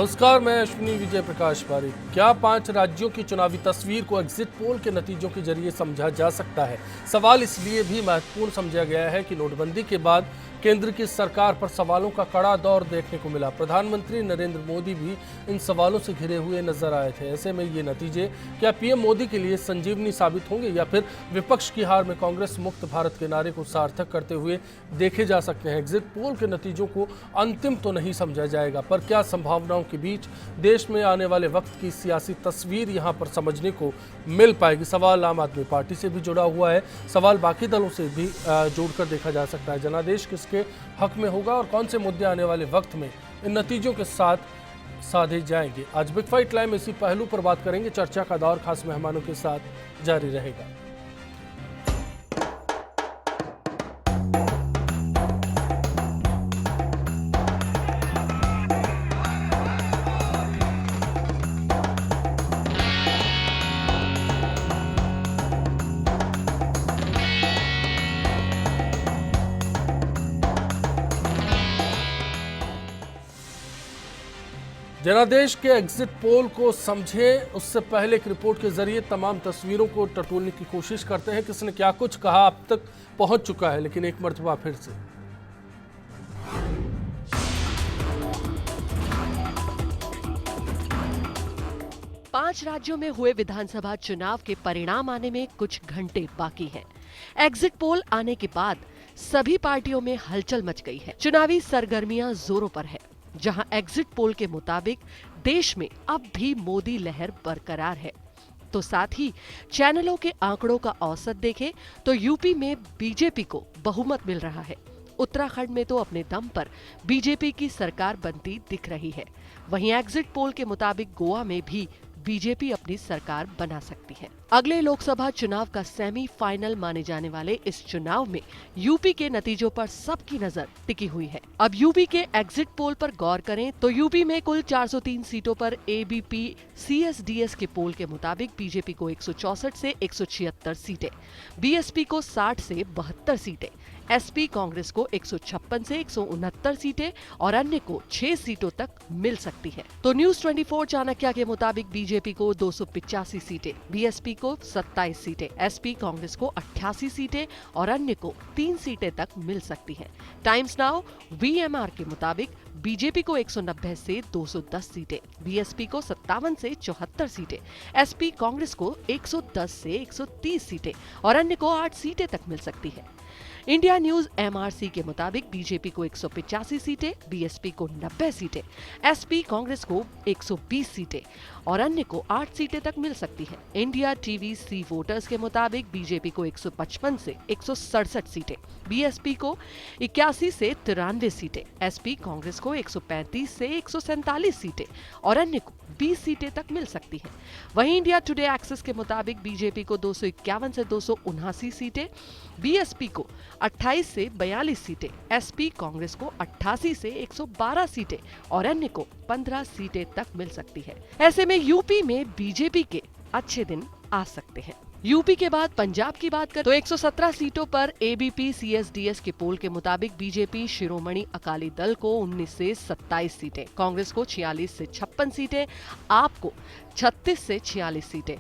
नमस्कार, मैं अश्विनी विजय प्रकाश पारीक। क्या 5 राज्यों की चुनावी तस्वीर को एग्जिट पोल के नतीजों के जरिए समझा जा सकता है? सवाल इसलिए भी महत्वपूर्ण समझा गया है कि नोटबंदी के बाद केंद्र की सरकार पर सवालों का कड़ा दौर देखने को मिला। प्रधानमंत्री नरेंद्र मोदी भी इन सवालों से घिरे हुए नजर आए थे। ऐसे में ये नतीजे क्या पीएम मोदी के लिए संजीवनी साबित होंगे या फिर विपक्ष की हार में कांग्रेस मुक्त भारत के नारे को सार्थक करते हुए देखे जा सकते हैं? एग्जिट पोल के नतीजों को अंतिम तो नहीं समझा जाएगा, पर क्या संभावनाओं के बीच देश में आने वाले वक्त की सियासी तस्वीर यहां पर समझने को मिल पाएगी? सवाल आम आदमी पार्टी से भी जुड़ा हुआ है, सवाल बाकी दलों से भी जोड़कर देखा जा सकता है। जनादेश किसके हक में होगा और कौन से मुद्दे आने वाले वक्त में इन नतीजों के साथ साधे जाएंगे? आज बिग फाइट लाइव में इसी पहलू पर बात करेंगे। चर्चा का दौर खास मेहमानों के साथ जारी रहेगा। जनादेश के एग्जिट पोल को समझें उससे पहले एक रिपोर्ट के जरिए तमाम तस्वीरों को टटोलने की कोशिश करते हैं। किसने क्या कुछ कहा अब तक पहुंच चुका है, लेकिन एक मर्तबा फिर से। पांच राज्यों में हुए विधानसभा चुनाव के परिणाम आने में कुछ घंटे बाकी हैं। एग्जिट पोल आने के बाद सभी पार्टियों में हलचल मच गई है। चुनावी सरगर्मियां जोरों पर है। जहां एग्जिट पोल के मुताबिक देश में अब भी मोदी लहर बरकरार है, तो साथ ही चैनलों के आंकड़ों का औसत देखें तो यूपी में बीजेपी को बहुमत मिल रहा है। उत्तराखंड में तो अपने दम पर बीजेपी की सरकार बनती दिख रही है। वहीं एग्जिट पोल के मुताबिक गोवा में भी बीजेपी अपनी सरकार बना सकती है। अगले लोकसभा चुनाव का सेमीफाइनल माने जाने वाले इस चुनाव में यूपी के नतीजों पर सबकी नजर टिकी हुई है। अब यूपी के एग्जिट पोल पर गौर करें तो यूपी में कुल 403 सीटों पर एबीपी सीएसडीएस के पोल के मुताबिक बीजेपी को 164 से 176 सीटें, बीएसपी को 60 से 72 सीटें, एसपी कांग्रेस को 156 से 169 सीटें और अन्य को 6 सीटों तक मिल सकती है। तो न्यूज 24 चाणक्य के मुताबिक बीजेपी को 285 सीटें, बीएसपी को 27 सीटें, एसपी कांग्रेस को 88 सीटें और अन्य को 3 सीटें तक मिल सकती हैं। टाइम्स नाउ वीएमआर के मुताबिक बीजेपी को 190 से 210 सीटें, बीएसपी को 57 से 74 सीटें, एसपी कांग्रेस को 110 से 130 सीटें और अन्य को 8 सीटें तक मिल सकती है। इंडिया न्यूज एमआरसी के मुताबिक बीजेपी को 185 सीटें, बीएसपी को 90 सीटें, एसपी कांग्रेस को 120 सीटें और अन्य को 8 सीटें तक मिल सकती हैं। इंडिया टीवी सी वोटर्स के मुताबिक बीजेपी को 155 से 167 सीटें, बीएसपी को 81 से 93 सीटें, एसपी कांग्रेस को 135 से 147 सीटें और अन्य को 20 सीटें तक मिल सकती हैं। वहीं इंडिया टुडे एक्सेस के मुताबिक बीजेपी को 251 से 279 सीटें, बीएसपी को 28 से 42 सीटें, एसपी कांग्रेस को 88 से 112 सीटें और अन्य को 15 सीटें तक मिल सकती है। ऐसे में यूपी में बीजेपी के अच्छे दिन आ सकते हैं। यूपी के बाद पंजाब की बात करें तो 117 सीटों पर एबीपी सीएसडीएस के पोल के मुताबिक बीजेपी शिरोमणि अकाली दल को 19 से 27 सीटें, कांग्रेस को 46 से 56 सीटें, आप को 36 से 46 सीटें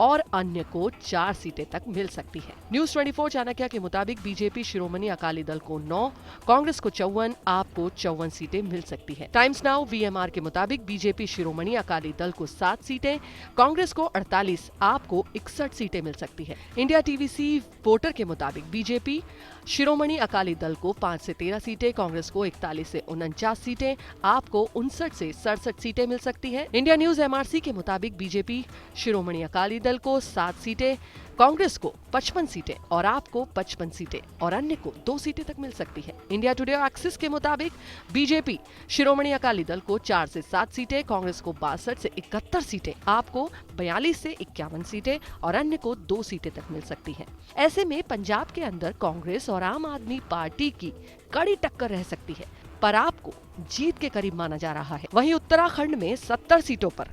और अन्य को 4 सीटें तक मिल सकती है। न्यूज 24 चाणक्य के मुताबिक बीजेपी शिरोमणि अकाली दल को 9, कांग्रेस को 54, आप को 54 सीटें मिल सकती है। टाइम्स नाउ वीएमआर के मुताबिक बीजेपी शिरोमणि अकाली दल को 7 सीटें, कांग्रेस को 48, आप को 61 सीटें मिल सकती है। इंडिया टीवीसी वोटर के मुताबिक बीजेपी शिरोमणि अकाली दल को 5 से 13 सीटें, कांग्रेस को 41 से 49 सीटें, आप को 59 से 67 सीटें मिल सकती है। इंडिया न्यूज एमआरसी के मुताबिक बीजेपी शिरोमणि अकाली दल को 7 सीटें, कांग्रेस को 55 सीटें और आप को 55 सीटें और अन्य को 2 सीटें तक मिल सकती है। इंडिया टुडे एक्सिस के मुताबिक बीजेपी शिरोमणि अकाली दल को 4 से 7 सीटें, कांग्रेस को 62 से 71 सीटें, आप को 42 से 51 सीटें और अन्य को 2 सीटें तक मिल सकती है। ऐसे में पंजाब के अंदर कांग्रेस और आम आदमी पार्टी की कड़ी टक्कर रह सकती है, पर आपको जीत के करीब माना जा रहा है। वहीं उत्तराखंड में 70 सीटों पर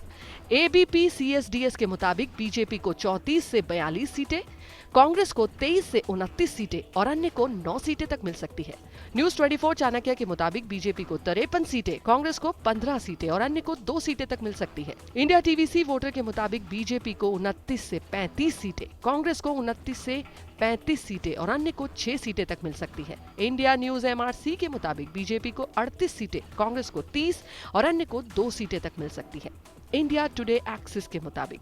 एबीपी सीएसडीएस के मुताबिक बीजेपी को 34 से 42 सीटें, कांग्रेस को 23 से 29 सीटें और अन्य को 9 सीटें तक मिल सकती है। न्यूज 24 चाणक्य के मुताबिक बीजेपी को 53 सीटें, कांग्रेस को 15 सीटें और अन्य को 2 सीटें तक मिल सकती है। इंडिया टीवीसी वोटर के मुताबिक बीजेपी को 29 से 35 सीटें, कांग्रेस को 29 से 35 सीटें और अन्य को 6 सीटें तक मिल सकती है। इंडिया न्यूज एमआरसी के मुताबिक बीजेपी को 38 सीटें, कांग्रेस को 30 और अन्य को 2 सीटें तक मिल सकती है। इंडिया टुडे एक्सिस के मुताबिक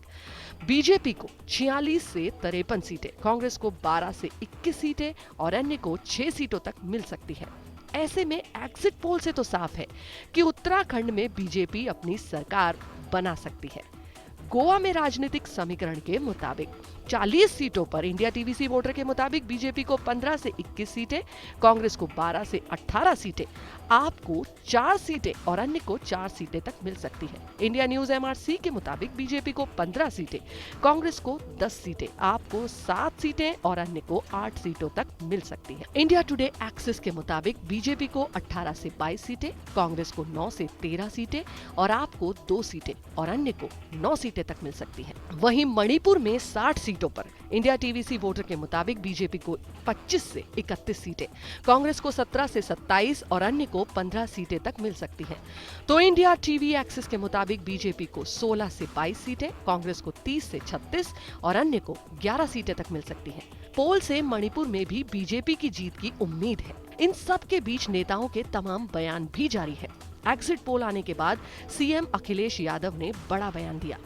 बीजेपी को 46 से 53 सीटें, कांग्रेस को 12 से 21 सीटें और अन्य को 6 सीटों तक मिल सकती है। ऐसे में एग्जिट पोल से तो साफ है कि उत्तराखंड में बीजेपी अपनी सरकार बना सकती है। गोवा में राजनीतिक समीकरण के मुताबिक 40 सीटों पर इंडिया टीवीसी वोटर के मुताबिक बीजेपी को 15 से 21 सीटें, कांग्रेस को 12 से 18 सीटें, आपको 4 सीटें और अन्य को 4 सीटें तक मिल सकती है। इंडिया न्यूज एमआरसी के मुताबिक बीजेपी को 15 सीटें, कांग्रेस को 10 सीटें, आपको 7 सीटें और अन्य को 8 सीटों तक मिल सकती है। इंडिया टुडे एक्सिस के मुताबिक बीजेपी को 18 से 22 सीटें, कांग्रेस को 9 से 13 सीटें और आपको 2 सीटें और अन्य को 9 सीटें तक मिल सकती है। वहीं मणिपुर में 60 सीटों पर इंडिया टीवीसी वोटर के मुताबिक बीजेपी को 25 से 31 सीटें, कांग्रेस को 17 से 27 और अन्य को 15 सीटें तक मिल सकती हैं। तो इंडिया टीवी एक्सिस के मुताबिक बीजेपी को 16 से 22 सीटें, कांग्रेस को 30 से 36 और अन्य को 11 सीटें तक मिल सकती हैं। पोल से मणिपुर में भी बीजेपी की जीत की उम्मीद है। इन सब के बीच नेताओं के तमाम बयान भी जारी है। एग्जिट पोल आने के बाद सीएम अखिलेश यादव ने बड़ा बयान दिया,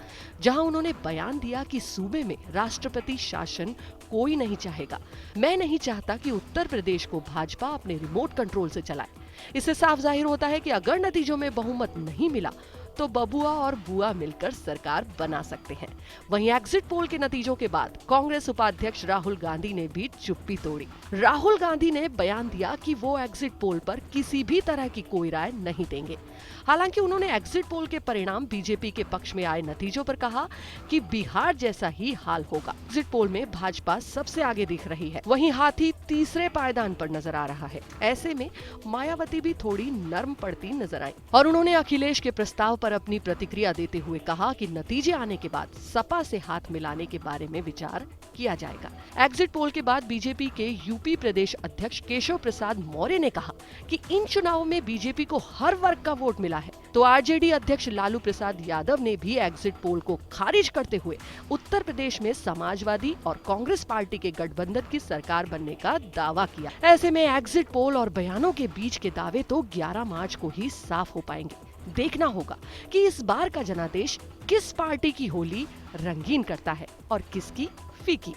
जहां उन्होंने बयान दिया कि सूबे में राष्ट्रपति शासन कोई नहीं चाहेगा। मैं नहीं चाहता कि उत्तर प्रदेश को भाजपा अपने रिमोट कंट्रोल से चलाए। इससे साफ जाहिर होता है कि अगर नतीजों में बहुमत नहीं मिला तो बबुआ और बुआ मिलकर सरकार बना सकते हैं। वहीं एग्जिट पोल के नतीजों के बाद कांग्रेस उपाध्यक्ष राहुल गांधी ने भी चुप्पी तोड़ी। राहुल गांधी ने बयान दिया कि वो एग्जिट पोल पर किसी भी तरह की कोई राय नहीं देंगे। हालांकि उन्होंने एग्जिट पोल के परिणाम बीजेपी के पक्ष में आए नतीजों पर कहा कि बिहार जैसा ही हाल होगा। एग्जिट पोल में भाजपा सबसे आगे दिख रही है, वहीं हाथी तीसरे पायदान पर नजर आ रहा है। ऐसे में मायावती भी थोड़ी नर्म पड़ती नजर आई और उन्होंने अखिलेश के प्रस्ताव पर अपनी प्रतिक्रिया देते हुए कहा कि नतीजे आने के बाद सपा से हाथ मिलाने के बारे में विचार किया जाएगा। एग्जिट पोल के बाद बीजेपी के यूपी प्रदेश अध्यक्ष केशव प्रसाद मौर्य ने कहा कि इन चुनावों में बीजेपी को हर वर्ग का वोट मिला है। तो आरजेडी अध्यक्ष लालू प्रसाद यादव ने भी एग्जिट पोल को खारिज करते हुए उत्तर प्रदेश में समाजवादी और कांग्रेस पार्टी के गठबंधन की सरकार बनने का दावा किया। ऐसे में एग्जिट पोल और बयानों के बीच के दावे तो 11 मार्च को ही साफ हो पाएंगे। देखना होगा कि इस बार का जनादेश किस पार्टी की होली रंगीन करता है और किसकी फीकी।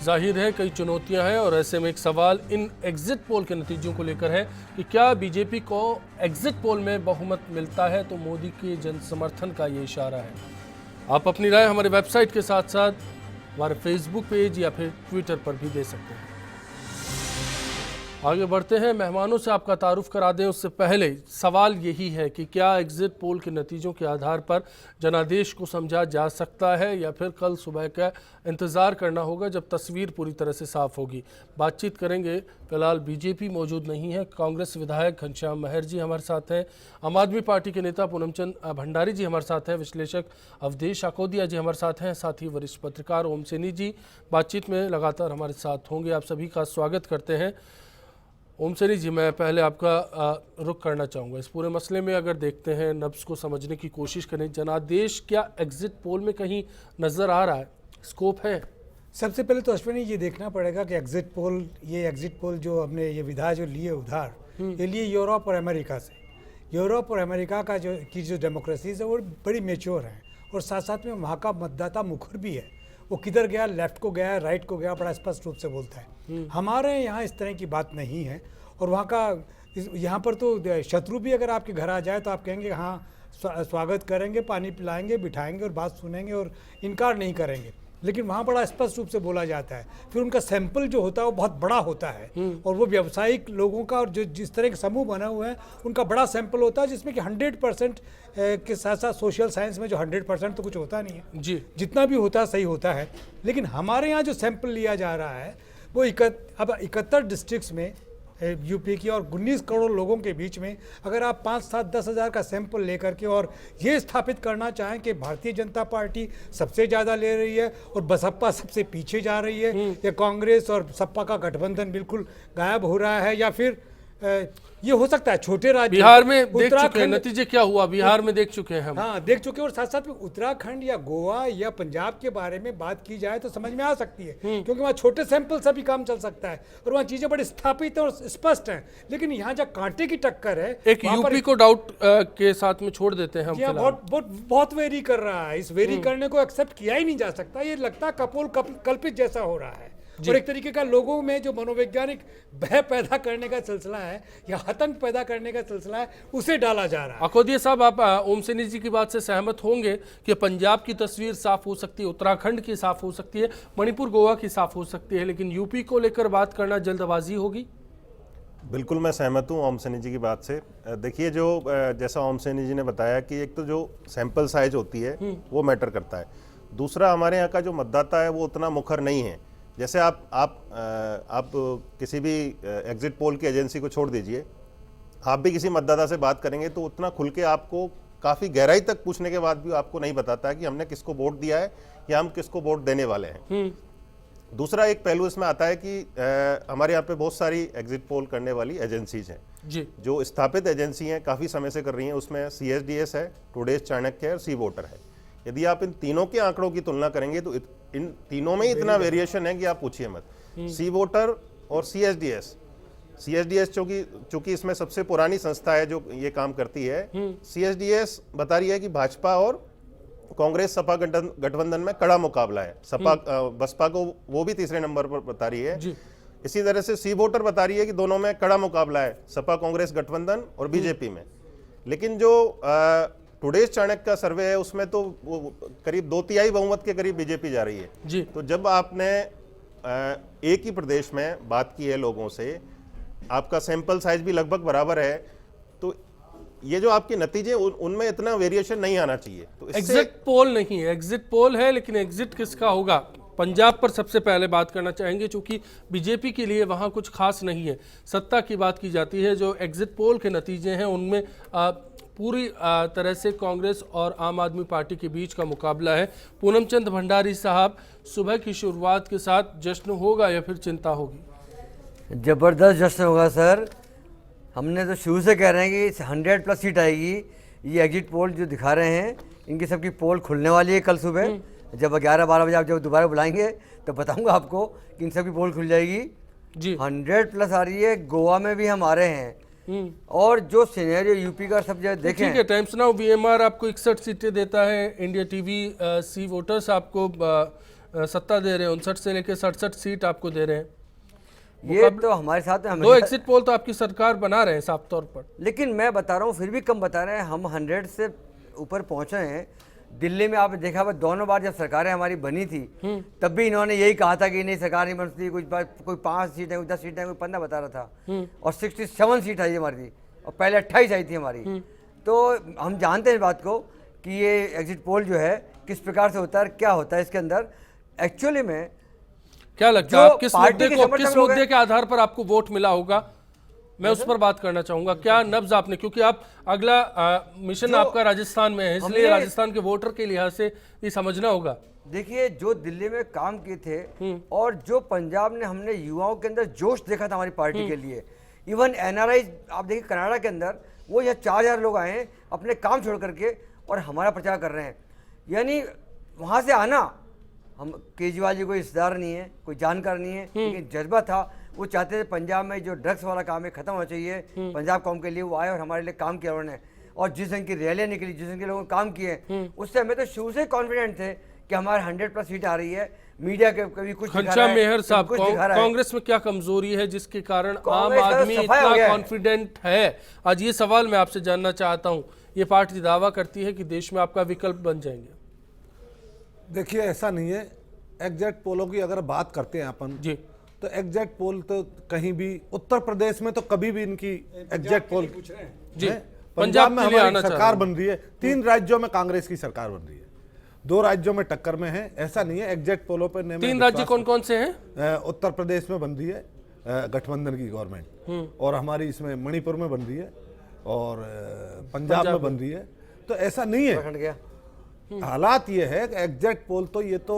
जाहिर है कई चुनौतियां हैं और ऐसे में एक सवाल इन एग्जिट पोल के नतीजों को लेकर है कि क्या बीजेपी को एग्जिट पोल में बहुमत मिलता है, तो मोदी के जन समर्थन का ये इशारा है। आप अपनी राय हमारे वेबसाइट के साथ साथ हमारे फेसबुक पेज या फिर ट्विटर पर भी दे सकते हैं। आगे बढ़ते हैं, मेहमानों से आपका तारुफ करा दें उससे पहले सवाल यही है कि क्या एग्जिट पोल के नतीजों के आधार पर जनादेश को समझा जा सकता है या फिर कल सुबह का इंतज़ार करना होगा जब तस्वीर पूरी तरह से साफ होगी। बातचीत करेंगे। फिलहाल बीजेपी मौजूद नहीं है। कांग्रेस विधायक घनश्याम महर जी हमारे साथ हैं, आम आदमी पार्टी के नेता पूनमचंद भंडारी जी हमारे साथ हैं, विश्लेषक अवधेश आकोदिया जी हमारे साथ हैं, साथ ही वरिष्ठ पत्रकार ओम सैनी जी बातचीत में लगातार हमारे साथ होंगे। आप सभी का स्वागत करते हैं। ओम सैनी जी, मैं पहले आपका रुख करना चाहूँगा। इस पूरे मसले में अगर देखते हैं, नब्ज़ को समझने की कोशिश करें, जनादेश क्या एग्जिट पोल में कहीं नज़र आ रहा है, स्कोप है? सबसे पहले तो अश्विनी ये देखना पड़ेगा कि एग्जिट पोल जो हमने ये विधा जो लिए उधार, ये लिए यूरोप और अमेरिका से। यूरोप और अमेरिका का जो डेमोक्रेसीज है वो बड़ी मेच्योर है और साथ साथ में वहाँ का मतदाता मुखर भी है। वो किधर गया, लेफ्ट को गया, राइट को गया, बड़ा स्पष्ट रूप से बोलता है। हमारे यहाँ इस तरह की बात नहीं है और वहाँ का यहाँ पर तो शत्रु भी अगर आपके घर आ जाए तो आप कहेंगे हाँ स्वागत करेंगे, पानी पिलाएंगे, बिठाएंगे और बात सुनेंगे और इनकार नहीं करेंगे। लेकिन वहाँ बड़ा स्पष्ट रूप से बोला जाता है। फिर उनका सैंपल जो होता है वो बहुत बड़ा होता है और वो व्यावसायिक लोगों का और जो जिस तरह के समूह बने हुए हैं उनका बड़ा सैंपल होता है, जिसमें कि 100% के साथ साथ सोशल साइंस में जो 100% तो कुछ होता नहीं है जी, जितना भी होता है सही होता है। लेकिन हमारे यहाँ जो सैंपल लिया जा रहा है वो अब 71 डिस्ट्रिक्ट्स में यूपी की और 19 करोड़ लोगों के बीच में अगर आप 5, 7, 10 हज़ार का सैंपल लेकर के और ये स्थापित करना चाहें कि भारतीय जनता पार्टी सबसे ज़्यादा ले रही है और बसपा सबसे पीछे जा रही है, या कांग्रेस और सपा का गठबंधन बिल्कुल गायब हो रहा है, या फिर ये हो सकता है छोटे राज्य बिहार में देख चुके हैं नतीजे क्या हुआ, बिहार में देख चुके हैं हम। हाँ, देख चुके हैं। और साथ साथ में उत्तराखंड या गोवा या पंजाब के बारे में बात की जाए तो समझ में आ सकती है, क्योंकि वहाँ छोटे सैंपल से भी काम चल सकता है और वहाँ चीजें बड़ी स्थापित और स्पष्ट हैं। लेकिन यहाँ जब कांटे की टक्कर है, एक यूपी को डाउट के साथ में छोड़ देते हैं हम। बहुत वेरी कर रहा है। इस वेरी करने को एक्सेप्ट किया ही नहीं जा सकता। ये लगता है कपोल कल्पित जैसा हो रहा है और एक तरीके का लोगों में जो मनोवैज्ञानिक भय पैदा करने का सिलसिला है या आतंक पैदा करने का सिलसिला है, उसे डाला जा रहा है। अखौदिया साहब, आप ओम सैनी जी की बात से सहमत होंगे कि पंजाब की तस्वीर साफ हो सकती है, उत्तराखंड की साफ हो सकती है, मणिपुर गोवा की साफ हो सकती है, लेकिन यूपी को लेकर बात करना जल्दबाजी होगी? बिल्कुल मैं सहमत हूँ ओम सैनी जी की बात से। देखिए, जो जैसा ओम सैनी जी ने बताया कि एक तो जो सैंपल साइज होती है वो मैटर करता है, दूसरा हमारे यहाँ का जो मतदाता है वो उतना मुखर नहीं है। जैसे आप किसी भी एग्जिट पोल की एजेंसी को छोड़ दीजिए, आप भी किसी मतदाता से बात करेंगे तो उतना खुल के आपको काफ़ी गहराई तक पूछने के बाद भी आपको नहीं बताता है कि हमने किसको वोट दिया है या हम किसको वोट देने वाले हैं। दूसरा एक पहलू इसमें आता है कि हमारे यहाँ पे बहुत सारी एग्जिट पोल करने वाली एजेंसीज हैं जी, जो स्थापित एजेंसी हैं, काफ़ी समय से कर रही हैं। उसमें CSDS है, टुडेज चाणक्य है और सी वोटर है। यदि आप इन तीनों के आंकड़ों की तुलना करेंगे तो इन तीनों में इतना वेरिएशन है कि आप पूछिए मत। सी वोटर और CSDS चूंकि इसमें सबसे पुरानी संस्था है जो ये काम करती है, CSDS बता रही है कि भाजपा और कांग्रेस सपा गठबंधन में कड़ा मुकाबला है। बसपा को वो भी तीसरे नंबर पर बता रही है जी। इसी तरह से सी वोटर बता रही है कि दोनों में कड़ा मुकाबला है, सपा कांग्रेस गठबंधन और बीजेपी में। लेकिन जो टुडेज चाणक्य का सर्वे है उसमें तो वो करीब 2/3 बहुमत के करीब बीजेपी जा रही है जी। तो जब आपने एक ही प्रदेश में बात की है लोगों से, आपका सैंपल साइज भी लगभग बराबर है, तो ये जो आपके नतीजे उनमें इतना वेरिएशन नहीं आना चाहिए। तो एग्जिट पोल नहीं है, एग्जिट पोल है, लेकिन एग्जिट किसका होगा? पंजाब पर सबसे पहले बात करना चाहेंगे, क्योंकि बीजेपी के लिए वहां कुछ खास नहीं है। सत्ता की बात की जाती है, जो एग्जिट पोल के नतीजे हैं उनमें पूरी तरह से कांग्रेस और आम आदमी पार्टी के बीच का मुकाबला है। पूनम चंद भंडारी साहब, सुबह की शुरुआत के साथ जश्न होगा या फिर चिंता होगी? ज़बरदस्त जश्न होगा सर। हमने तो शुरू से कह रहे हैं कि 100+ सीट आएगी। ये एग्जिट पोल जो दिखा रहे हैं, इनकी सबकी पोल खुलने वाली है कल सुबह। जब 11-12 बजे आप जब दोबारा बुलाएंगे तो बताऊंगा आपको कि इन सबकी पोल खुल जाएगी जी। 100+ आ रही है। गोवा में भी हम आ रहे हैं और जो सिनेरियो यूपी का सब जगह देखें। ठीक है, टाइम्स नाउ VMR आपको 61 सीटें देता है, इंडिया टीवी सी वोटर्स आपको सत्ता दे रहे हैं, 59 से लेकर 67 सीट आपको दे रहे हैं। ये तो हमारे साथ में दो एग्जिट पोल तो आपकी सरकार बना रहे हैं साफ तौर पर, लेकिन मैं बता रहा हूँ फिर भी कम बता रहे हैं। हम 100 से ऊपर पहुंचे हैं। दिल्ली में आपने देखा हुआ दोनों बार जब सरकारें हमारी बनी थी तब भी इन्होंने यही कहा था कि नहीं सरकार नहीं बनती, कोई 5 सीटें, कोई 10 सीटें, कोई 15 बता रहा था और 67 सीट आई हमारी और पहले 28 आई थी हमारी। तो हम जानते हैं इस बात को कि ये एग्जिट पोल जो है किस प्रकार से होता है, क्या होता है इसके अंदर एक्चुअली में। क्या लगता है किस मुद्दे के आधार पर आपको वोट मिला होगा? मैं उस पर बात करना चाहूंगा। क्या नब्ज आपने, क्योंकि आप अगला मिशन आपका राजस्थान में है, इसलिए राजस्थान के वोटर के लिहाज से ये समझना होगा। देखिए, जो दिल्ली में काम किए थे और जो पंजाब ने हमने युवाओं के अंदर जोश देखा था हमारी पार्टी के लिए, इवन NRI आप देखिए कनाडा के अंदर वो यहाँ 4000 लोग आए हैं अपने काम छोड़ करके और हमारा प्रचार कर रहे हैं। यानी वहाँ से आना, हम केजरीवाल जी कोई रिश्तेदार नहीं है, कोई जानकार नहीं है, लेकिन जज्बा था। वो चाहते थे पंजाब में जो ड्रग्स वाला काम है खत्म होना चाहिए, पंजाब कौम के लिए वो आए और हमारे लिए काम किया उन्होंने। और जिस दिन की रैलियाँ निकली, जिस दिन के लोगों ने काम किए, उससे हमें तो शुरू से कॉन्फिडेंट थे कि हमारे 100+ सीट आ रही है। मीडिया के कभी कुछ घनश्याम मेहर साहब, कांग्रेस में क्या कमजोरी है जिसके कारण आम आदमी इतना कॉन्फिडेंट है? आज ये सवाल मैं आपसे जानना चाहता हूँ। ये पार्टी दावा करती है कि देश में आपका विकल्प बन जाएंगे। देखिए, ऐसा नहीं है। एग्जैक्ट पोलों की अगर बात करते हैं अपन जी, तो एग्जैक्ट पोल तो कहीं भी, उत्तर प्रदेश में तो कभी भी इनकी एग्जैक्ट पोल जी, पंजाब में हमारी सरकार बन रही है, 3 राज्यों में कांग्रेस की सरकार बन रही है, 2 राज्यों में टक्कर में है। ऐसा नहीं है एग्जैक्ट पोलों पर। 3 राज्य कौन कौन से हैं? उत्तर प्रदेश में बन रही है, गठबंधन की गवर्नमेंट, और हमारी इसमें मणिपुर में बन रही है और पंजाब में बन रही है। तो ऐसा नहीं है। हालात ये है कि एग्जैक्ट पोल तो ये तो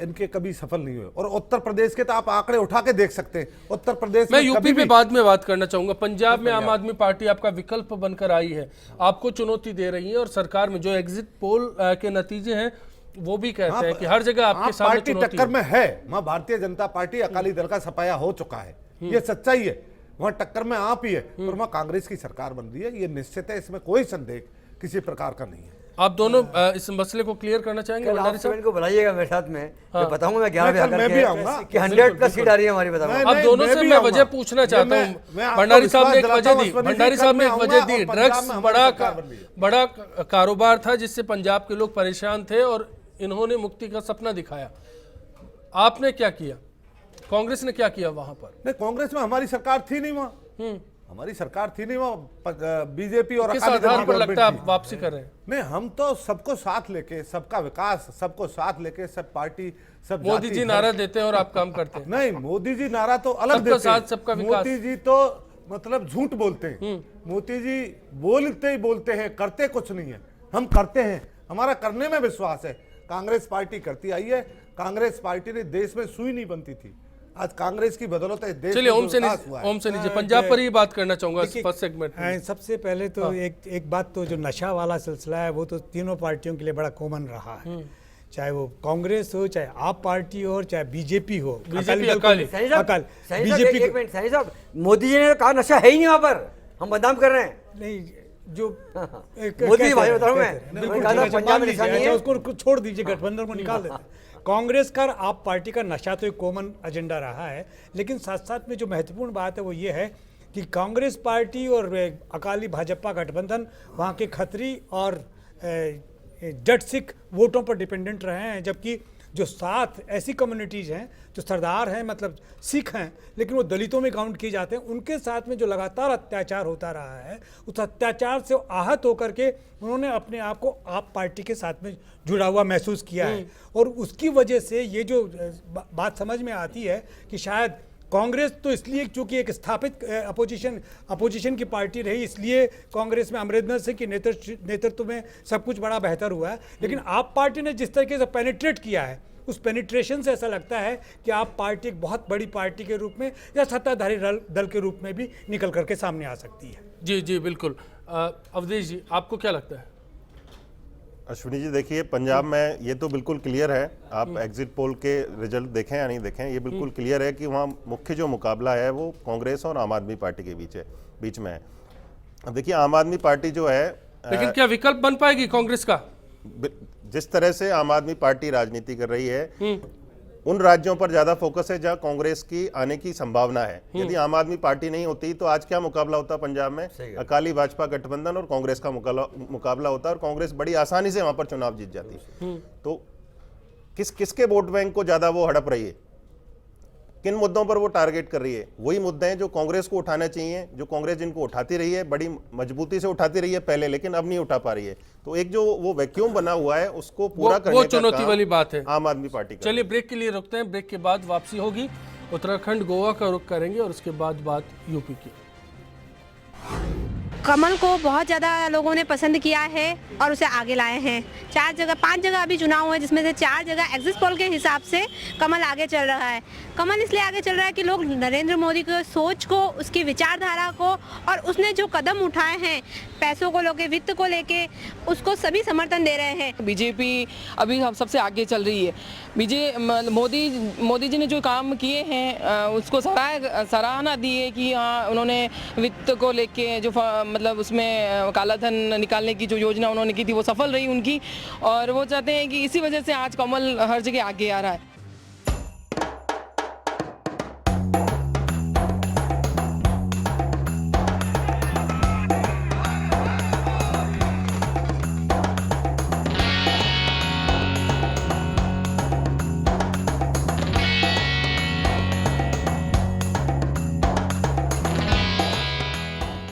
इनके कभी सफल नहीं हुए, और उत्तर प्रदेश के तो आप आंकड़े उठा के देख सकते हैं। उत्तर प्रदेश मैं यूपी पे बाद में बात करना चाहूंगा। पंजाब में आम आदमी पार्टी आपका विकल्प बनकर आई है, आपको चुनौती दे रही है, और सरकार में जो एग्जिट पोल के नतीजे हैं वो भी कहते हैं कि हर जगह आपके सामने पार्टी टक्कर में है। वहां भारतीय जनता पार्टी अकाली दल का सफाया हो चुका है, ये सच्चाई है। वहां टक्कर में आप ही है, और वहां कांग्रेस की सरकार बन रही है, ये निश्चित है, इसमें कोई संदेह किसी प्रकार का नहीं है। आप दोनों इस मसले को क्लियर करना चाहेंगे? आप सब को बुलाइएगा मेरे साथ में, मैं बताऊंगा मैं 11 बजे मैं भी आऊंगा कि 100+ सीट आ रही है हमारी, बताऊंगा। अब दोनों से मैं वजह पूछना चाहता हूँ। भंडारी साहब ने एक वजह दी, भंडारी साहब ने एक वजह दी, ड्रग्स बड़ा कारोबार था जिससे पंजाब के लोग परेशान थे और इन्होंने मुक्ति का सपना दिखाया। आपने क्या किया? कांग्रेस ने क्या किया वहां पर? नहीं, कांग्रेस में हमारी सरकार थी नहीं, वहां हमारी सरकार थी नहीं, वहां बीजेपी और किस आधार पर लगता है आप वापसी कर रहे हैं? नहीं, हम तो सबको साथ लेके, सबका विकास, सबको साथ लेके, सब पार्टी, सब मोदी जी नारा देते हैं और आप काम करते हैं। नहीं, मोदी जी नारा तो अलग सबका देते साथ, हैं। सबका विकास। मोदी जी तो मतलब झूठ बोलते हैं। मोदी जी बोलते ही बोलते हैं, करते कुछ नहीं है। हम करते हैं, हमारा करने में विश्वास है। कांग्रेस पार्टी करती आई है। कांग्रेस पार्टी ने देश में सुई नहीं बनती थी, आज कांग्रेस की बदौलत है देश। चलिए ओम से नीचे पंजाब पर ही बात करना चाहूंगा फर्स्ट सेगमेंट में। सबसे पहले तो एक बात, तो जो नशा वाला सिलसिला है वो तो तीनों पार्टियों के लिए बड़ा कॉमन रहा है, चाहे वो कांग्रेस हो, चाहे आप पार्टी हो, चाहे बीजेपी हो, अकाली। बीजेपी। मोदी जी ने कहा नशा है ही नहीं वहां पर, हम बदनाम कर रहे हैं। नहीं, जो मोदी भाई बता रहा हूं मैं, पंजाब में नशा नहीं है, उसको छोड़ दीजिए, गठबंधन को निकाल देते। कांग्रेस का और आप पार्टी का नशा तो एक कॉमन एजेंडा रहा है, लेकिन साथ साथ में जो महत्वपूर्ण बात है वो ये है कि कांग्रेस पार्टी और अकाली भाजपा गठबंधन वहाँ के खत्री और जट सिख वोटों पर डिपेंडेंट रहे हैं, जबकि जो 7 ऐसी कम्युनिटीज़ हैं जो सरदार हैं, मतलब सिख हैं, लेकिन वो दलितों में काउंट किए जाते हैं, उनके साथ में जो लगातार अत्याचार होता रहा है, उस अत्याचार से आहत होकर के उन्होंने अपने आप को आप पार्टी के साथ में जुड़ा हुआ महसूस किया है। और उसकी वजह से ये जो बात समझ में आती है कि शायद कांग्रेस तो इसलिए चूंकि एक स्थापित अपोजिशन की पार्टी रही, इसलिए कांग्रेस में अमरिंदर सिंह के नेतृत्व में सब कुछ बड़ा बेहतर हुआ है, लेकिन आप पार्टी ने जिस तरीके से पेनिट्रेट किया है, उस पेनिट्रेशन से ऐसा लगता है कि आप पार्टी एक बहुत बड़ी पार्टी के रूप में या सत्ताधारी दल के रूप में भी निकल करके सामने आ सकती है। जी जी बिल्कुल। अवधेश जी, आपको क्या लगता है? अश्विनी जी, देखिए पंजाब में ये तो बिल्कुल क्लियर है, आप एग्जिट पोल के रिजल्ट देखें या नहीं देखें, ये बिल्कुल क्लियर है कि वहाँ मुख्य जो मुकाबला है वो कांग्रेस और आम आदमी पार्टी के बीच में है। अब देखिए आम आदमी पार्टी जो है, लेकिन क्या विकल्प बन पाएगी कांग्रेस का? जिस तरह से आम आदमी पार्टी राजनीति कर रही है, उन राज्यों पर ज्यादा फोकस है जहां कांग्रेस की आने की संभावना है। यदि आम आदमी पार्टी नहीं होती तो आज क्या मुकाबला होता पंजाब में? अकाली भाजपा गठबंधन और कांग्रेस का मुकाबला होता और कांग्रेस बड़ी आसानी से वहां पर चुनाव जीत जाती। तो किसके वोट बैंक को ज्यादा वो हड़प रही है, किन मुद्दों पर वो टारगेट कर रही है? वही मुद्दे हैं जो कांग्रेस को उठाने चाहिए, जो कांग्रेस जिनको उठाती रही है, बड़ी मजबूती से उठाती रही है पहले, लेकिन अब नहीं उठा पा रही है। तो एक जो वो वैक्यूम बना हुआ है उसको पूरा करने वो चुनौती वाली बात है आम आदमी पार्टी का। चलिए ब्रेक के लिए रुकते हैं, ब्रेक के बाद वापसी होगी। उत्तराखंड गोवा का रुख करेंगे और उसके बाद बात यूपी की। कमल को बहुत ज़्यादा लोगों ने पसंद किया है और उसे आगे लाए हैं। 5 जगह अभी चुनाव हुए, जिसमें से 4 जगह एग्जिट पोल के हिसाब से कमल आगे चल रहा है। कमल इसलिए आगे चल रहा है कि लोग नरेंद्र मोदी की सोच को, उसकी विचारधारा को और उसने जो कदम उठाए हैं पैसों को लेके, वित्त को लेके, उसको सभी समर्थन दे रहे हैं। बीजेपी अभी हम सबसे आगे चल रही है। मोदी जी ने जो काम किए हैं उसको सराहना दी है कि हाँ, उन्होंने वित्त को लेके जो मतलब उसमें काला धन निकालने की जो योजना उन्होंने की थी वो सफल रही उनकी, और वो चाहते हैं कि इसी वजह से आज कमल हर जगह आगे आ रहा है।